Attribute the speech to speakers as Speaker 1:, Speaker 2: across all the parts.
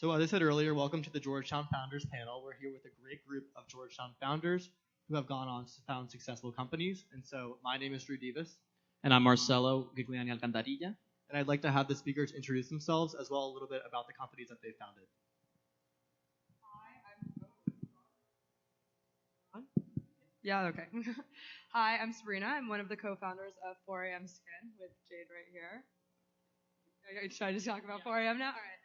Speaker 1: So as I said earlier, welcome to the Georgetown Founders Panel. We're here with a great group of Georgetown founders who have gone on to found successful companies. And so my name is Drew Davis.
Speaker 2: And I'm Marcelo, Gigliani-Alcantarilla.
Speaker 1: And I'd like to have the speakers introduce themselves as well a little bit about the companies that they founded.
Speaker 3: Hi, I'm Sabrina. I'm one of the co-founders of 4am Skin with Jade right here. Should I just talk about 4am now? All right.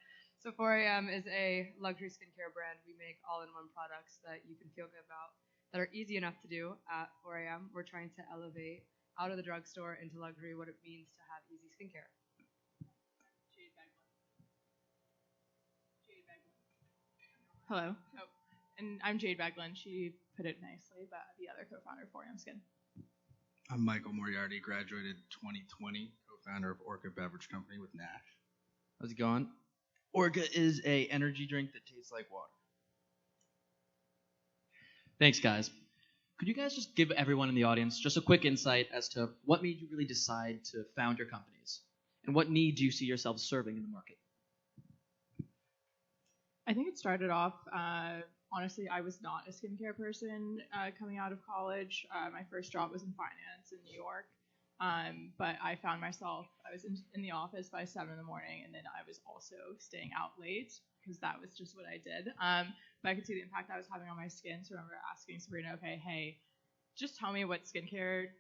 Speaker 3: So 4am is a luxury skincare brand. We make all-in-one products that you can feel good about, that are easy enough to do at 4am. We're trying to elevate out of the drugstore into luxury what it means to have easy skincare.
Speaker 4: Hello. Oh, and I'm Jade Beglin. She put it nicely, but the other co-founder of 4am Skin.
Speaker 5: I'm Michael Moriarty, graduated 2020, co-founder of Orka Beverage Company with Nash.
Speaker 2: How's it going? Orka is a energy drink that tastes like water. Thanks, guys. Could you guys just give everyone in the audience just a quick insight as to what made you really decide to found your companies? And what need do you see yourselves serving in the market?
Speaker 4: I think it started off, honestly, I was not a skincare person coming out of college. My first job was in finance in New York. But I found myself, I was in the office by 7 in the morning, and then I was also staying out late because that was just what I did. But I could see the impact I was having on my skin. So I remember asking Sabrina, okay, hey, just tell me what skincare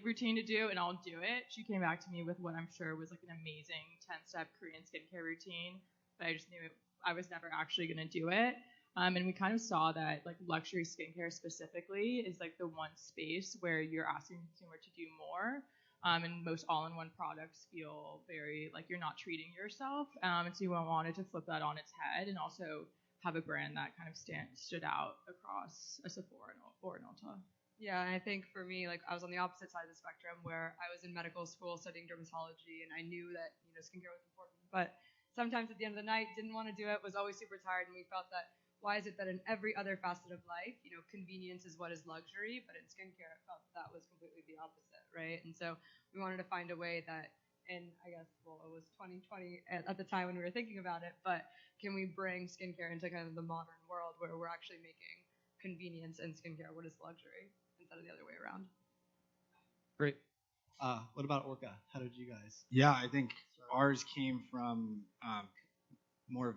Speaker 4: routine to do, and I'll do it. She came back to me with what I'm sure was like an amazing 10-step Korean skincare routine, but I just knew I was never actually going to do it. And we kind of saw that luxury skincare specifically is the one space where you're asking the consumer to do more. And most all-in-one products feel very like you're not treating yourself. And so we wanted to flip that on its head and also have a brand that kind of stood out across a Sephora or an Ulta.
Speaker 3: Yeah, and I think for me, I was on the opposite side of the spectrum where I was in medical school studying dermatology, and I knew that skincare was important, but sometimes at the end of the night didn't want to do it, was always super tired, and we felt that why is it that in every other facet of life, convenience is what is luxury, but in skincare it felt that was completely the opposite, right? And so we wanted to find a way that, and I guess, it was 2020 at the time when we were thinking about it, but can we bring skincare into kind of the modern world where we're actually making convenience and skincare what is luxury instead of the other way around?
Speaker 1: Great. What about Orka? How did you guys?
Speaker 5: Yeah, I think ours came from more of,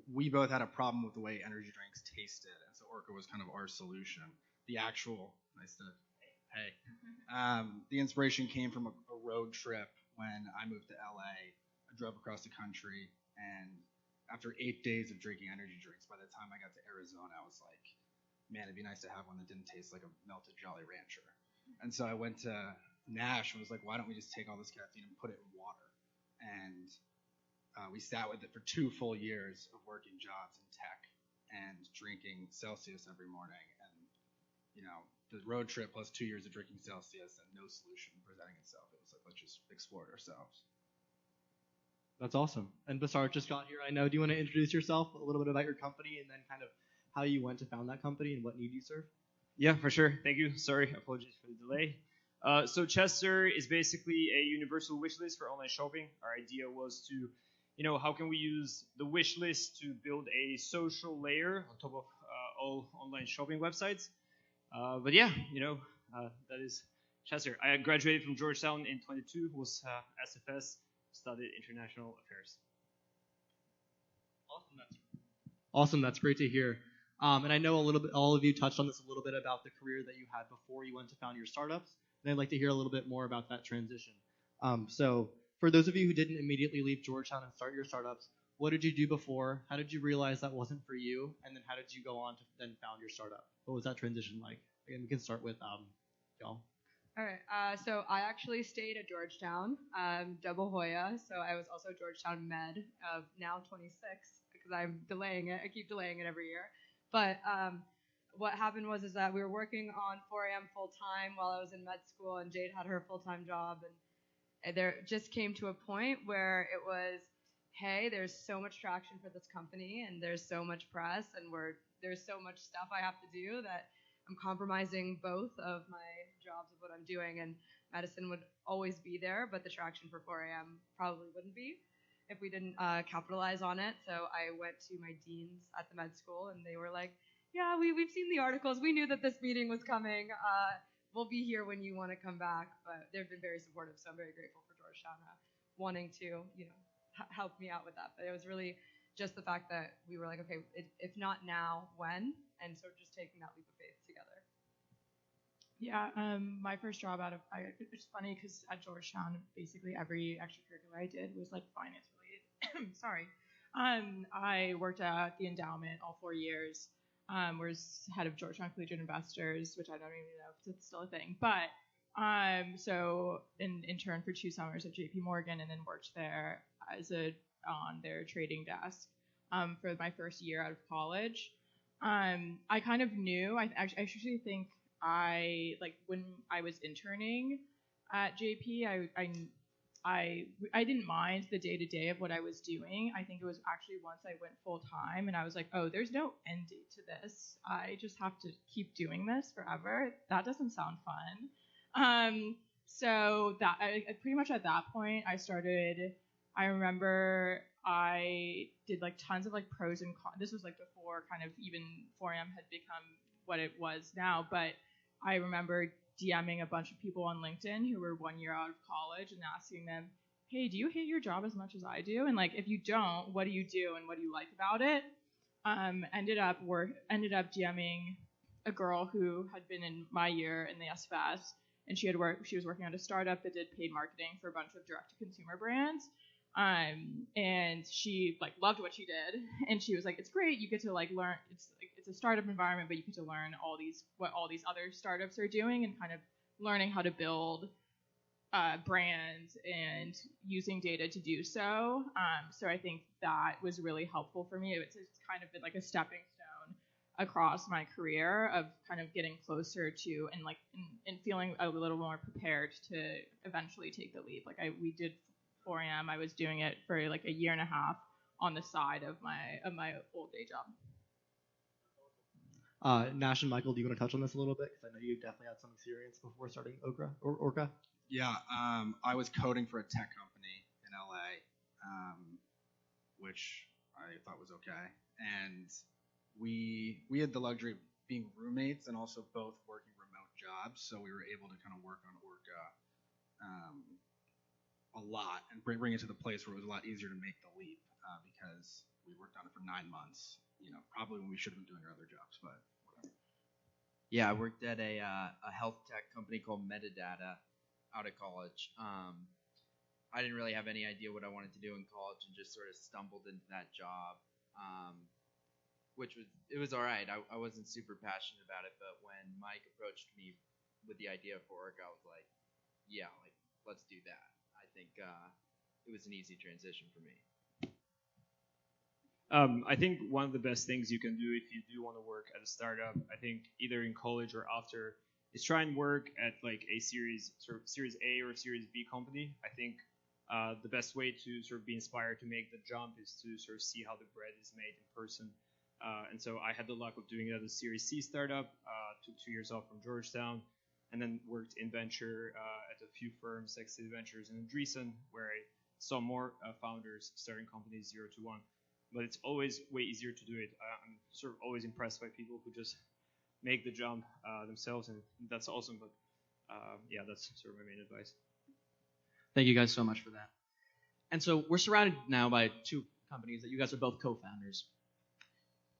Speaker 5: we both had a problem with the way energy drinks tasted, and so Orka was kind of our solution. The inspiration came from a road trip when I moved to LA. I drove across the country, and after 8 days of drinking energy drinks, by the time I got to Arizona, I was like, man, it'd be nice to have one that didn't taste like a melted Jolly Rancher. And so I went to Nash and was like, why don't we just take all this caffeine and put it in water? And we sat with it for 2 full years of working jobs in tech and drinking Celsius every morning. And, the road trip plus 2 years of drinking Celsius and no solution presenting itself. It was like, let's just explore it ourselves.
Speaker 1: That's awesome. And Basar just got here, I know. Do you want to introduce yourself, a little bit about your company, and then kind of how you went to found that company and what need you serve?
Speaker 6: Yeah, for sure. Thank you. Sorry, apologies for the delay. So Chester is basically a universal wish list for online shopping. Our idea was to how can we use the wish list to build a social layer on top of all online shopping websites? That is Chester. I graduated from Georgetown in 22, was SFS, studied international affairs.
Speaker 1: Awesome. That's great to hear. And I know all of you touched on this a little bit about the career that you had before you went to found your startups. And I'd like to hear a little bit more about that transition. So for those of you who didn't immediately leave Georgetown and start your startups, what did you do before? How did you realize that wasn't for you? And then how did you go on to then found your startup? What was that transition like? Again, we can start with y'all.
Speaker 3: All right. So I actually stayed at Georgetown, double Hoya. So I was also Georgetown Med of now 26 because I'm delaying it. I keep delaying it every year. But what happened was that we were working on 4am full time while I was in med school, and Jade had her full-time job, and there just came to a point where it was, hey, there's so much traction for this company, and there's so much press, and there's so much stuff I have to do that I'm compromising both of my jobs of what I'm doing, and medicine would always be there, but the traction for 4am probably wouldn't be. if we didn't capitalize on it. So I went to my deans at the med school, and they were like, yeah, we've seen the articles. We knew that this meeting was coming. We'll be here when you want to come back. But they've been very supportive, so I'm very grateful for Georgetown wanting to, help me out with that. But it was really just the fact that we were like, okay, if not now, when? And so just taking that leap of faith together.
Speaker 4: Yeah, my first job it's funny because at Georgetown, basically every extracurricular I did was like finance related. Sorry. I worked at the endowment all 4 years. Was head of Georgetown Collegiate Investors, which I don't even know if it's still a thing. But so interned for 2 summers at JP Morgan, and then worked there on their trading desk for my first year out of college. I kind of knew. I actually think when I was interning at JP, I didn't mind the day-to-day of what I was doing. I think it was actually once I went full-time and I was like, oh, there's no end date to this. I just have to keep doing this forever. That doesn't sound fun. So that pretty much at that point, I remember I did like tons of like pros and cons. This was like before kind of even 4am had become what it was now, but I remember DMing a bunch of people on LinkedIn who were 1 year out of college and asking them, hey, do you hate your job as much as I do? And like, if you don't, what do you do and what do you like about it? Ended up DMing a girl who had been in my year in the SFS, and she was working on a startup that did paid marketing for a bunch of direct-to-consumer brands. And she like loved what she did, and she was like, it's great, you get to like learn, it's a startup environment, but you get to learn what all these other startups are doing, and kind of learning how to build brands and using data to do so. So I think that was really helpful for me. It's kind of been like a stepping stone across my career of kind of getting closer to and feeling a little more prepared to eventually take the leap. Like we did 4am. I was doing it for like a year and a half on the side of my old day job.
Speaker 1: Nash and Michael, do you want to touch on this a little bit? Because I know you definitely had some experience before starting Orka.
Speaker 5: Yeah, I was coding for a tech company in LA, which I thought was okay. And we had the luxury of being roommates and also both working remote jobs, so we were able to kind of work on Orka a lot and bring it to the place where it was a lot easier to make the leap because we worked on it for 9 months. Probably when we should have been doing our other jobs, but whatever.
Speaker 7: Yeah, I worked at a health tech company called Metadata out of college. I didn't really have any idea what I wanted to do in college and just sort of stumbled into that job, which was all right. I wasn't super passionate about it, but when Mike approached me with the idea for Orka, I was like, yeah, like let's do that. I think it was an easy transition for me.
Speaker 6: I think one of the best things you can do if you do want to work at a startup, I think either in college or after, is try and work at like a Series A or Series B company. I think the best way to sort of be inspired to make the jump is to sort of see how the bread is made in person. And so I had the luck of doing it at a Series C startup, took 2 years off from Georgetown, and then worked in venture at a few firms like City Ventures and Andreessen, where I saw more founders starting companies 0 to 1. But it's always way easier to do it. I'm sort of always impressed by people who just make the jump themselves, and that's awesome. But yeah, that's sort of my main advice.
Speaker 2: Thank you guys so much for that. And so we're surrounded now by 2 companies that you guys are both co-founders.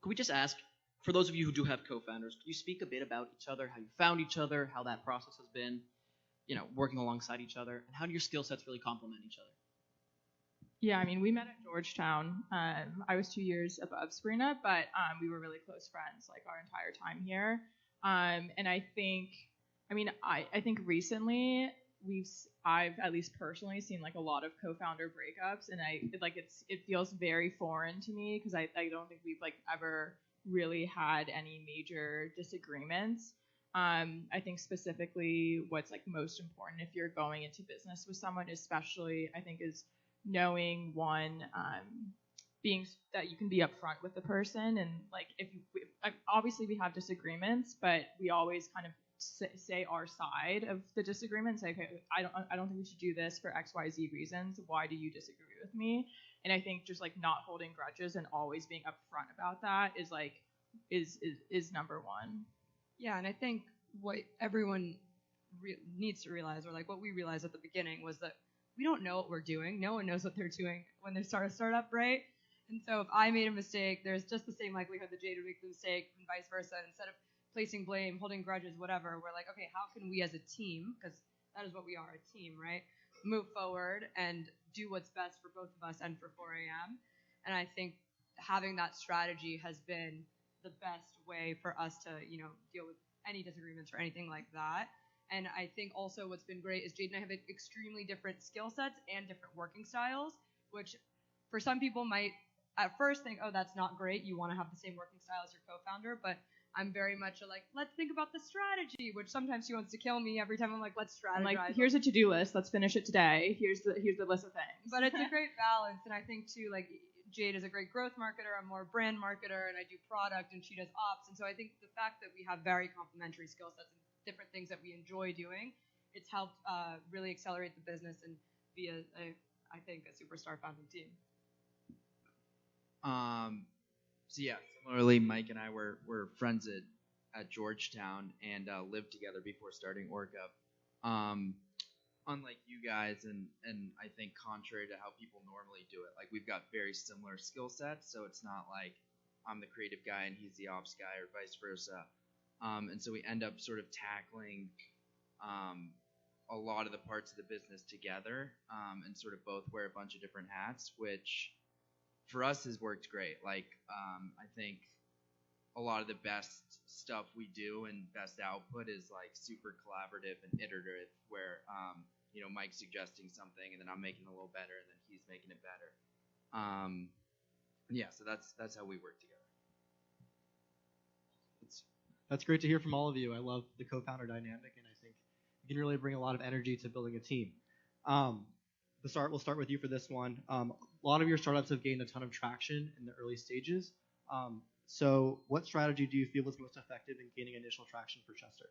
Speaker 2: Could we just ask, for those of you who do have co-founders, could you speak a bit about each other, how you found each other, how that process has been, working alongside each other, and how do your skill sets really complement each other?
Speaker 4: Yeah, I mean, we met at Georgetown. I was 2 years above Sabrina, but we were really close friends like our entire time here. And I think recently I've at least personally seen like a lot of co-founder breakups, and it feels very foreign to me because I don't think we've like ever really had any major disagreements. I think specifically what's like most important if you're going into business with someone, especially I think is knowing being that you can be upfront with the person, and like if obviously we have disagreements, but we always kind of say our side of the disagreement and say, okay, I don't think we should do this for XYZ reasons. Why do you disagree with me? And I think just like not holding grudges and always being upfront about that is like is number one.
Speaker 3: Yeah, and I think what everyone needs to realize, or like what we realized at the beginning, was that we don't know what we're doing. No one knows what they're doing when they start a startup, right? And so if I made a mistake, there's just the same likelihood that Jade would make the mistake, and vice versa. And instead of placing blame, holding grudges, whatever, we're like, okay, how can we as a team, because that is what we are, a team, right? Move forward and do what's best for both of us and for 4 a.m. And I think having that strategy has been the best way for us to, deal with any disagreements or anything like that. And I think also what's been great is Jade and I have extremely different skill sets and different working styles, which for some people might at first think, oh, that's not great. You want to have the same working style as your co-founder, but I'm very much like, let's think about the strategy, which sometimes she wants to kill me every time I'm like, let's strategize.
Speaker 4: I'm like, here's a to-do list. Let's finish it today. Here's the list of things.
Speaker 3: But it's a great balance. And I think too, like Jade is a great growth marketer. I'm more brand marketer and I do product and she does ops. And so I think the fact that we have very complementary skill sets and different things that we enjoy doing, it's helped really accelerate the business and be I think a superstar founding team.
Speaker 7: So yeah, similarly, Mike and I were friends at Georgetown and lived together before starting Orka. Unlike you guys, and I think contrary to how people normally do it, like we've got very similar skill sets, so it's not like I'm the creative guy and he's the ops guy or vice versa. And so we end up sort of tackling a lot of the parts of the business together and sort of both wear a bunch of different hats, which for us has worked great. Like I think a lot of the best stuff we do and best output is like super collaborative and iterative, where Mike's suggesting something and then I'm making it a little better and then he's making it better. So that's how we work together.
Speaker 1: That's great to hear from all of you. I love the co-founder dynamic, and I think you can really bring a lot of energy to building a team. We'll start with you for this one. A lot of your startups have gained a ton of traction in the early stages. So what strategy do you feel was most effective in gaining initial traction for Chester?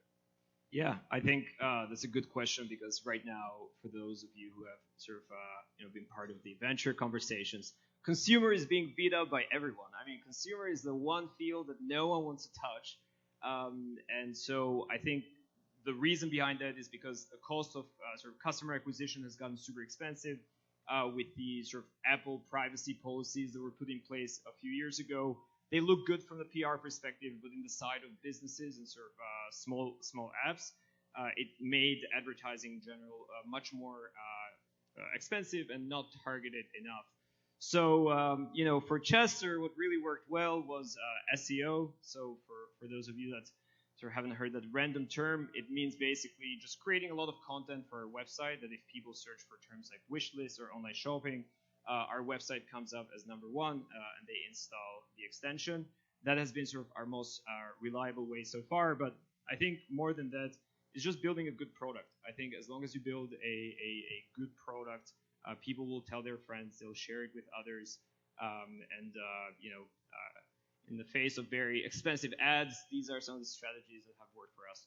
Speaker 6: Yeah, I think that's a good question, because right now, for those of you who have sort of been part of the venture conversations, consumer is being beat up by everyone. I mean, consumer is the one field that no one wants to touch. And so I think the reason behind that is because the cost of sort of customer acquisition has gotten super expensive with the sort of Apple privacy policies that were put in place a few years ago. They look good from the PR perspective, but in the side of businesses and sort of small apps, it made advertising in general much more expensive and not targeted enough. So, for Chester, what really worked well was SEO. So for those of you that sort of haven't heard that random term, it means basically just creating a lot of content for our website that if people search for terms like wish list or online shopping, our website comes up as number one and they install the extension. That has been sort of our most reliable way so far. But I think more than that, it's just building a good product. I think as long as you build a good product, people will tell their friends, they'll share it with others, in the face of very expensive ads, these are some of the strategies that have worked for us.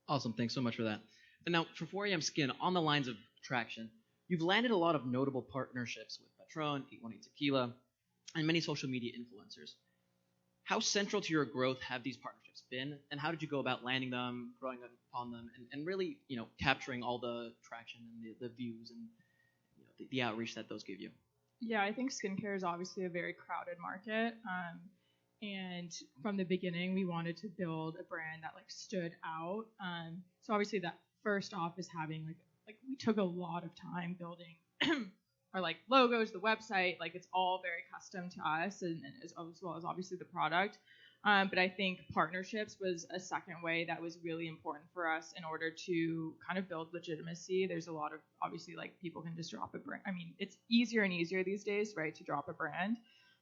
Speaker 2: Awesome, thanks so much for that. And now for 4 a.m. Skin, on the lines of traction, you've landed a lot of notable partnerships with Patron, 818 Tequila, and many social media influencers. How central to your growth have these partnerships been, and how did you go about landing them, growing upon them, and really, capturing all the traction and the views and the outreach that those give you?
Speaker 4: Yeah, I think skincare is obviously a very crowded market, and from the beginning, we wanted to build a brand that stood out. So obviously, that first off is having we took a lot of time building our logos, the website. It's all very custom to us, and as well as obviously the product. But I think partnerships was a second way that was really important for us in order to kind of build legitimacy. There's a lot of, obviously, people can just drop a brand. I mean, it's easier and easier these days, right, to drop a brand.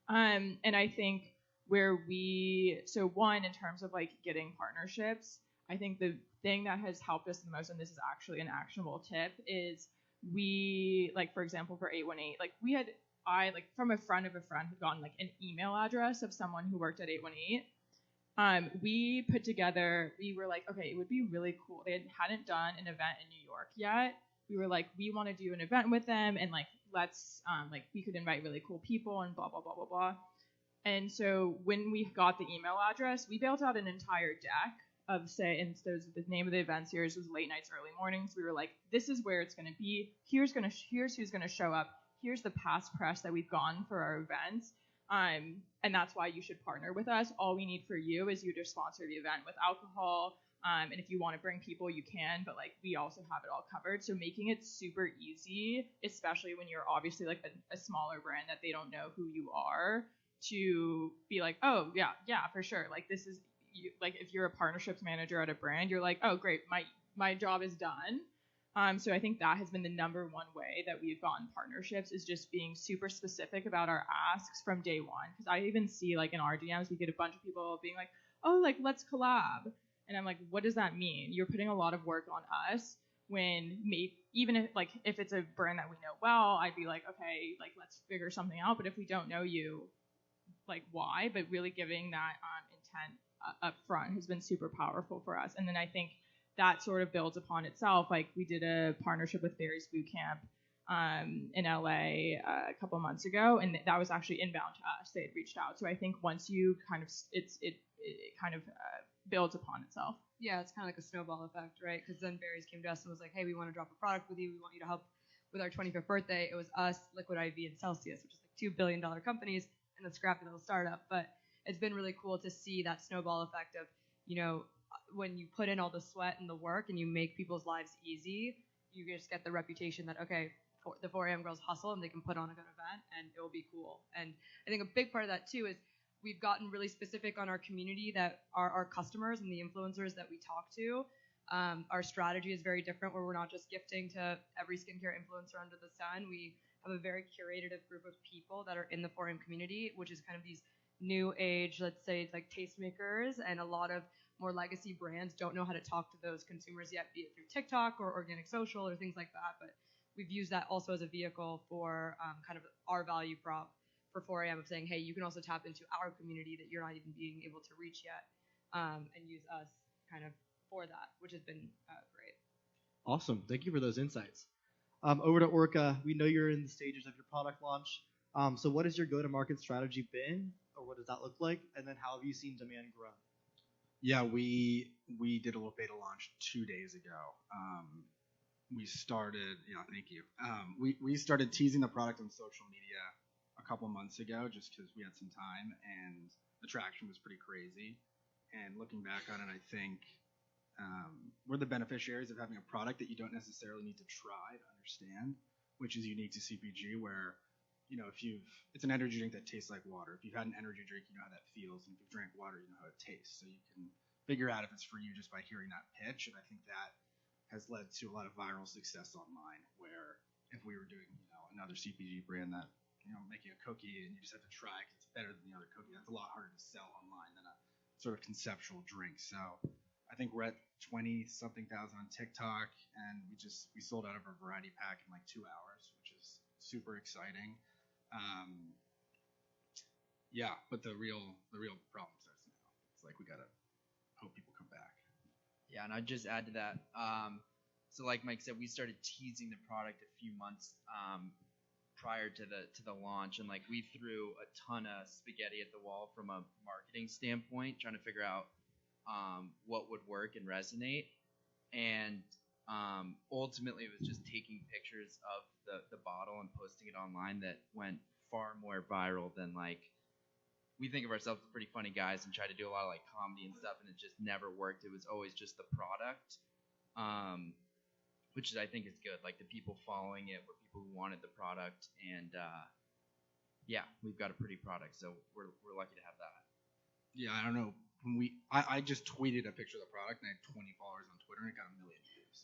Speaker 4: And I think one, in terms of getting partnerships, I think the thing that has helped us the most, and this is actually an actionable tip, is we, for example, for 818, I from a friend of a friend had gotten an email address of someone who worked at 818. We put together, we were like, okay, it would be really cool. They hadn't done an event in New York yet. We were like, we want to do an event with them, and like, let's, like, we could invite really cool people and blah, blah, blah, blah, blah. And so when we got the email address, we built out an entire deck of, say, and so the name of the event series was Late Nights, Early Mornings. We were like, this is where it's going to be. Here's who's going to show up. Here's the past press that we've gotten for our events. And that's why you should partner with us. All we need for you is you to sponsor the event with alcohol. And if you want to bring people, you can, but like we also have it all covered. So making it super easy, especially when you're obviously like a smaller brand that they don't know who you are, to be like, oh yeah, for sure. Like this is you, like if you're a partnerships manager at a brand, you're like, oh great, my job is done. So I think that has been the number one way that we've gotten partnerships, is just being super specific about our asks from day one. Because I even see like in our DMs, we get a bunch of people being like, oh, like let's collab. And I'm like, what does that mean? You're putting a lot of work on us when even if it's a brand that we know well, I'd be like, okay, like let's figure something out. But if we don't know you, like why? But really giving that intent up front has been super powerful for us. And then I think that sort of builds upon itself. Like we did a partnership with Barry's Boot Camp in LA a couple months ago, and that was actually inbound to us. They had reached out. So I think once you kind of it kind of builds upon itself.
Speaker 3: Yeah, it's kind of like a snowball effect, right? Because then Barry's came to us and was like, hey, we want to drop a product with you. We want you to help with our 25th birthday. It was us, Liquid IV, and Celsius, which is like $2 billion companies, and a scrappy little startup. But it's been really cool to see that snowball effect of, when you put in all the sweat and the work and you make people's lives easy, you just get the reputation that, okay, the 4 a.m. girls hustle and they can put on a good event and it will be cool. And I think a big part of that too is we've gotten really specific on our community that are our customers and the influencers that we talk to. Our strategy is very different, where we're not just gifting to every skincare influencer under the sun. We have a very curated group of people that are in the 4am community, which is kind of these new age, let's say, like tastemakers, and a lot of more legacy brands don't know how to talk to those consumers yet, be it through TikTok or organic social or things like that. But we've used that also as a vehicle for kind of our value prop for 4am of saying, hey, you can also tap into our community that you're not even being able to reach yet, and use us kind of for that, which has been great.
Speaker 1: Awesome. Thank you for those insights. Over to Orka. We know you're in the stages of your product launch. So what has your go-to-market strategy been, or what does that look like? And then how have you seen demand grow?
Speaker 5: Yeah, we did a little beta launch 2 days ago. We started, thank you. We started teasing the product on social media a couple months ago, just because we had some time, and the traction was pretty crazy. And looking back on it, I think we're the beneficiaries of having a product that you don't necessarily need to try to understand, which is unique to CPG, where it's an energy drink that tastes like water. If you've had an energy drink, you know how that feels. And if you've drank water, you know how it tastes. So you can figure out if it's for you just by hearing that pitch. And I think that has led to a lot of viral success online, where if we were doing, another CPG brand that, making a cookie and you just have to try because it's better than the other cookie, that's a lot harder to sell online than a sort of conceptual drink. So I think we're at 20-something thousand on TikTok, and we sold out of our variety pack in like 2 hours, which is super exciting. Yeah, but the real problem starts now. It's like we gotta hope people come back.
Speaker 7: Yeah, and I'd just add to that. So like Mike said, we started teasing the product a few months prior to the launch, and like we threw a ton of spaghetti at the wall from a marketing standpoint, trying to figure out what would work and resonate. And ultimately, it was just taking pictures of the bottle and posting it online that went far more viral than like, we think of ourselves as pretty funny guys and try to do a lot of like comedy and stuff, and it just never worked. It was always just the product, which is, I think, is good. Like the people following it were people who wanted the product, and yeah, we've got a pretty product, so we're lucky to have that.
Speaker 5: Yeah, I don't know. I just tweeted a picture of the product, and I had 20 followers on Twitter, and it got 1 million views.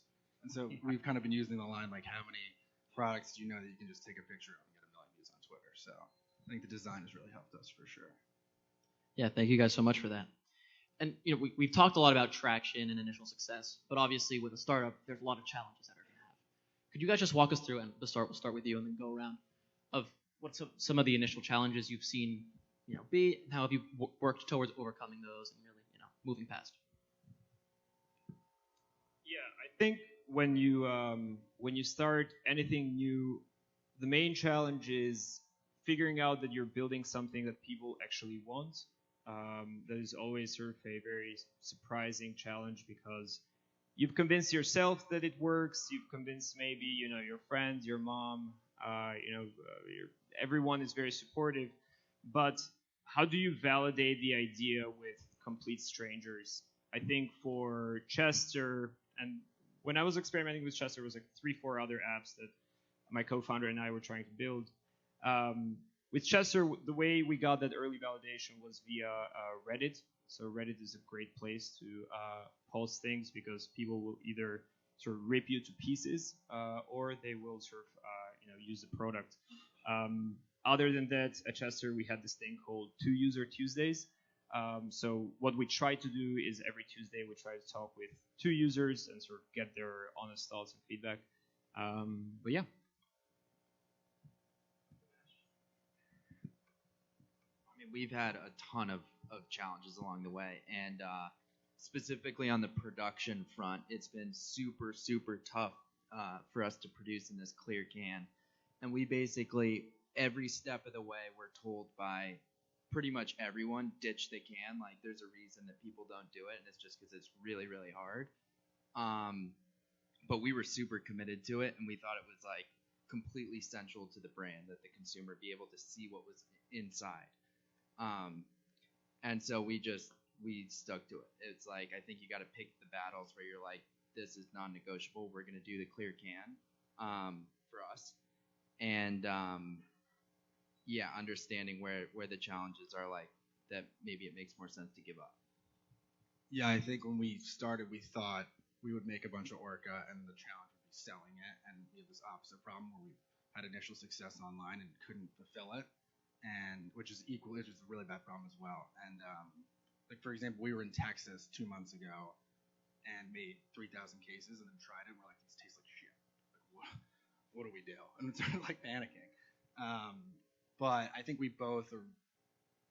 Speaker 5: And so we've kind of been using the line, like, how many products do you know that you can just take a picture of and get 1 million views on Twitter? So I think the design has really helped us for sure.
Speaker 2: Yeah, thank you guys so much for that. And we've talked a lot about traction and initial success, but obviously with a startup, there's a lot of challenges that are going to have. Could you guys just walk us through, and we'll start with you and then go around, of what some of the initial challenges you've seen be, and how have you worked towards overcoming those and really moving past?
Speaker 6: Yeah, I think when you start anything new, the main challenge is figuring out that you're building something that people actually want. That is always sort of a very surprising challenge because you've convinced yourself that it works. You've convinced maybe your friends, your mom, everyone is very supportive. But how do you validate the idea with complete strangers? I think for Chester, and when I was experimenting with Chester, it was like 3-4 other apps that my co-founder and I were trying to build. With Chester, the way we got that early validation was via Reddit. So Reddit is a great place to post things because people will either sort of rip you to pieces or they will sort of use the product. Other than that, at Chester, we had this thing called Two User Tuesdays. So what we try to do is every Tuesday we try to talk with 2 users and sort of get their honest thoughts and feedback. But yeah.
Speaker 7: I mean, we've had a ton of challenges along the way, and specifically on the production front, it's been super, super tough for us to produce in this clear can. And we basically, every step of the way, we're told by pretty much everyone, ditch the can. Like, there's a reason that people don't do it, and it's just because it's really, really hard. But we were super committed to it, and we thought it was, like, completely central to the brand that the consumer be able to see what was inside. And so we stuck to it. It's like, I think you got to pick the battles where you're like, this is non-negotiable. We're going to do the clear can for us. And understanding where the challenges are, like that maybe it makes more sense to give up.
Speaker 5: Yeah, I think when we started, we thought we would make a bunch of Orka and the challenge would be selling it. And we had this opposite problem where we had initial success online and couldn't fulfill it, and which is a really bad problem as well. And like, for example, we were in Texas 2 months ago and made 3,000 cases and then tried it. And we're like, these taste like shit. Like, what do we do? And we started like panicking. But I think we both are.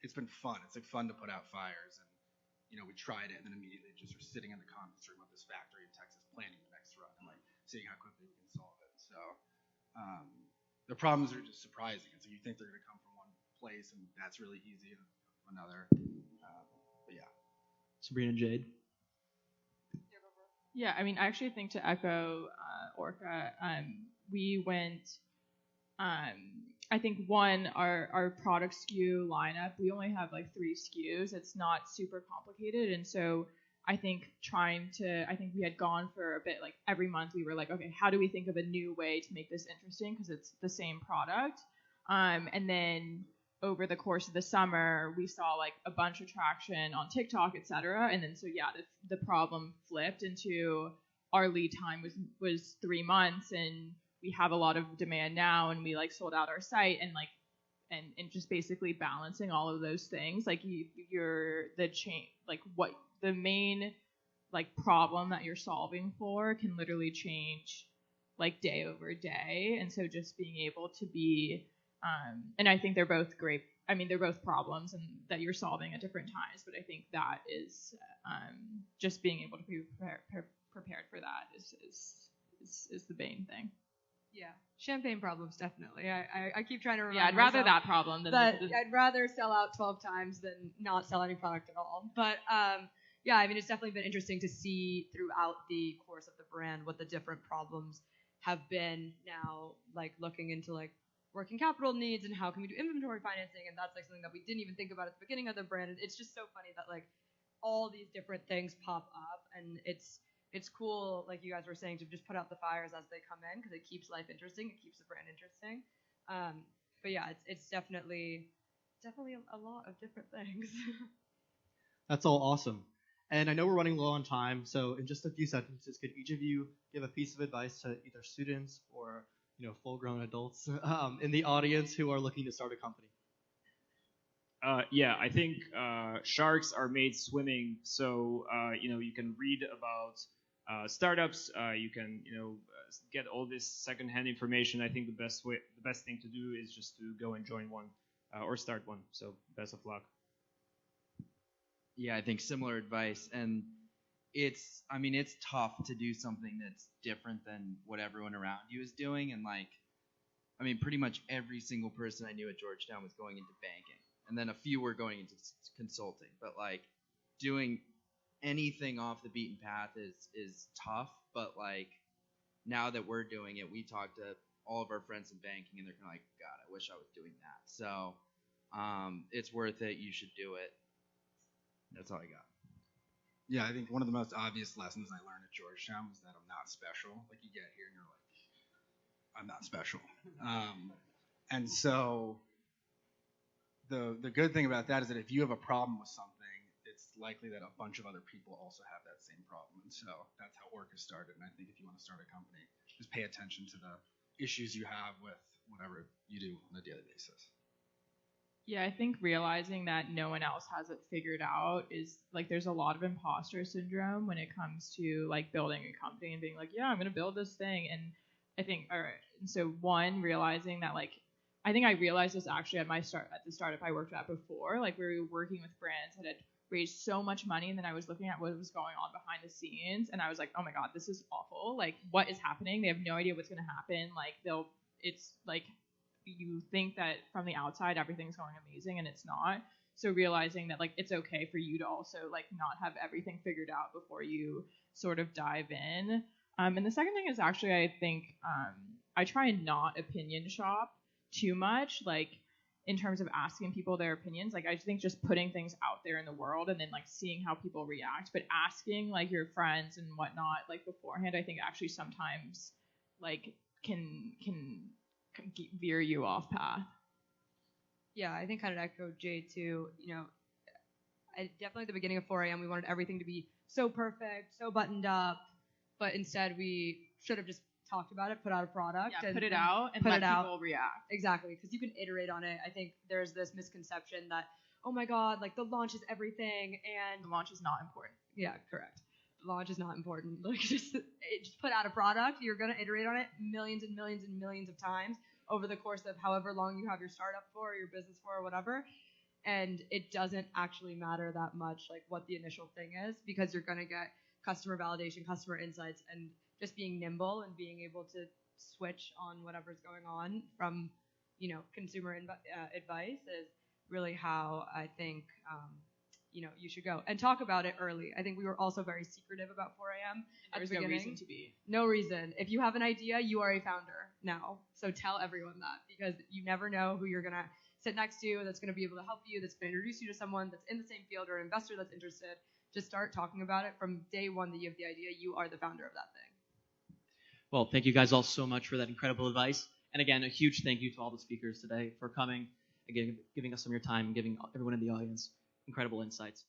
Speaker 5: It's been fun. It's like fun to put out fires, and we tried it, and then immediately just are sitting in the conference room of this factory in Texas, planning the next run, and like seeing how quickly we can solve it. So the problems are just surprising, and so you think they're going to come from one place, and that's really easy, and another. But yeah.
Speaker 1: Sabrina and Jade.
Speaker 4: Yeah, I mean, I actually think to echo Orka, we went. I think our product SKU lineup, we only have like 3 SKUs. It's not super complicated, and so I think we had gone for a bit, like every month we were like, okay, how do we think of a new way to make this interesting because it's the same product? And then over the course of the summer, we saw like a bunch of traction on TikTok, etc. And then so the problem flipped into our lead time was 3 months, and we have a lot of demand now, and we like sold out our site, and like and just basically balancing all of those things, like you're the chain, like what the main like problem that you're solving for can literally change like day over day. And so just being able to be and I think they're both great. I mean, they're both problems and that you're solving at different times, but I think that is just being able to be prepared for that is the main thing.
Speaker 3: Yeah, champagne problems, definitely. I keep trying to remember.
Speaker 4: Yeah, I'd rather that problem than
Speaker 3: I'd rather sell out 12 times than not sell any product at all. But yeah, I mean, it's definitely been interesting to see throughout the course of the brand what the different problems have been now, like looking into like working capital needs and how can we do inventory financing, and that's like something that we didn't even think about at the beginning of the brand. It's just so funny that like all these different things pop up, and it's cool, like you guys were saying, to just put out the fires as they come in because it keeps life interesting, it keeps the brand interesting. But yeah, it's definitely a lot of different things.
Speaker 1: That's all awesome. And I know we're running low on time, so in just a few sentences, could each of you give a piece of advice to either students or full-grown adults in the audience who are looking to start a company?
Speaker 6: Yeah, I think sharks are made swimming. So you can read about startups. You can get all this secondhand information. I think the best thing to do is just to go and join one or start one. So best of luck.
Speaker 7: Yeah, I think similar advice, and it's tough to do something that's different than what everyone around you is doing, and pretty much every single person I knew at Georgetown was going into banking, and then a few were going into consulting, but doing anything off the beaten path is tough, but now that we're doing it, we talk to all of our friends in banking, and they're kind of like, God, I wish I was doing that. So it's worth it. You should do it. That's all I got.
Speaker 5: Yeah, I think one of the most obvious lessons I learned at Georgetown was that I'm not special. You get here and you're like, I'm not special. And so the good thing about that is that if you have a problem with something, it's likely that a bunch of other people also have that same problem. And so that's how Orka started. And I think if you want to start a company, just pay attention to the issues you have with whatever you do on a daily basis.
Speaker 4: Yeah, I think realizing that no one else has it figured out is there's a lot of imposter syndrome when it comes to building a company and being like, yeah, I'm gonna build this thing. And I think, all right, so one, realizing that I think I realized this actually at the startup I worked at before, we were working with brands that had raised so much money, and then I was looking at what was going on behind the scenes, and I was like, oh my god, this is awful. What is happening? They have no idea what's gonna happen. You think that from the outside everything's going amazing, and it's not. So realizing that it's okay for you to also not have everything figured out before you sort of dive in. And the second thing is actually, I think I try and not opinion shop too much, in terms of asking people their opinions. I think just putting things out there in the world and then seeing how people react, but asking your friends and whatnot beforehand, I think actually sometimes can veer you off path.
Speaker 3: Yeah, I think kind of echo Jade too. I definitely at the beginning of 4 a.m. we wanted everything to be so perfect, so buttoned up, but instead we should have just talked about it, put out a product,
Speaker 4: and put it out, and let people react.
Speaker 3: Exactly, because you can iterate on it. I think there's this misconception that, oh my god, the launch is everything, and
Speaker 4: the launch is not important.
Speaker 3: Yeah, correct. Launch is not important. Just put out a product. You're gonna iterate on it millions and millions and millions of times over the course of however long you have your startup for, or your business for, or whatever. And it doesn't actually matter that much what the initial thing is, because you're gonna get customer validation, customer insights, and just being nimble and being able to switch on whatever's going on from consumer advice is really how I think you should go and talk about it early. I think we were also very secretive about 4 a.m. at the beginning.
Speaker 4: No reason to be.
Speaker 3: No reason. If you have an idea, you are a founder now. So tell everyone that, because you never know who you're going to sit next to that's going to be able to help you, that's going to introduce you to someone that's in the same field or an investor that's interested. Just start talking about it from day one that you have the idea. You are the founder of that thing.
Speaker 2: Well, thank you guys all so much for that incredible advice. And again, a huge thank you to all the speakers today for coming, again, giving us some of your time, and giving everyone in the audience incredible insights.